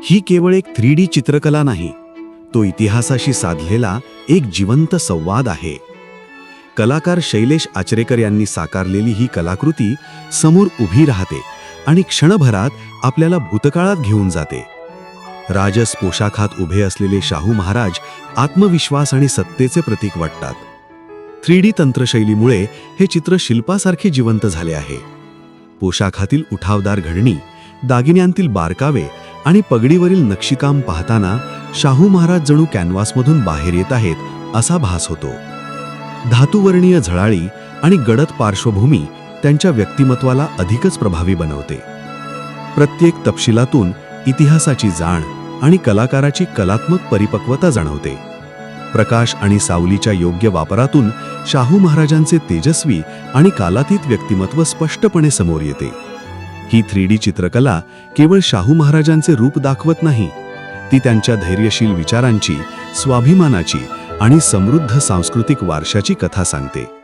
ही केवळ एक 3D चित्रकला नाही, तो इतिहासाशी साधलेला एक जिवंत संवाद आहे. कलाकार शैलेश आचरेकर यांनी साकारलेली ही कलाकृती समोर उभी राहते आणि क्षणभरात आपल्याला भूतकाळात घेऊन जाते. राजस पोशाखात उभे असलेले शाहू महाराज आत्मविश्वास आणि सत्तेचे प्रतीक वाटतात. 3D तंत्रशैलीमुळे हे चित्र शिल्पासारखे जिवंत झाले आहे. पोशाखातील उठावदार घडणी, दागिन्यांतील बारकावे आणि पगडीवरील नक्षीकाम पाहताना शाहू महाराज जणू कॅनव्हासमधून बाहेर येत आहेत असा भास होतो. धातुवर्णीय झळाळी आणि गडद पार्श्वभूमी त्यांच्या व्यक्तिमत्वाला अधिकच प्रभावी बनवते. प्रत्येक तपशिलातून इतिहासाची जाण आणि कलाकाराची कलात्मक परिपक्वता जाणवते. प्रकाश आणि सावलीच्या योग्य वापरातून शाहू महाराजांचे तेजस्वी आणि कालातीत व्यक्तिमत्व स्पष्टपणे समोर येते. ही 3D चित्रकला केवळ शाहू महाराजांचे रूप दाखवत नाही, ती त्यांच्या धैर्यशील विचारांची, स्वाभिमानाची आणि समृद्ध सांस्कृतिक वारशाची कथा सांगते.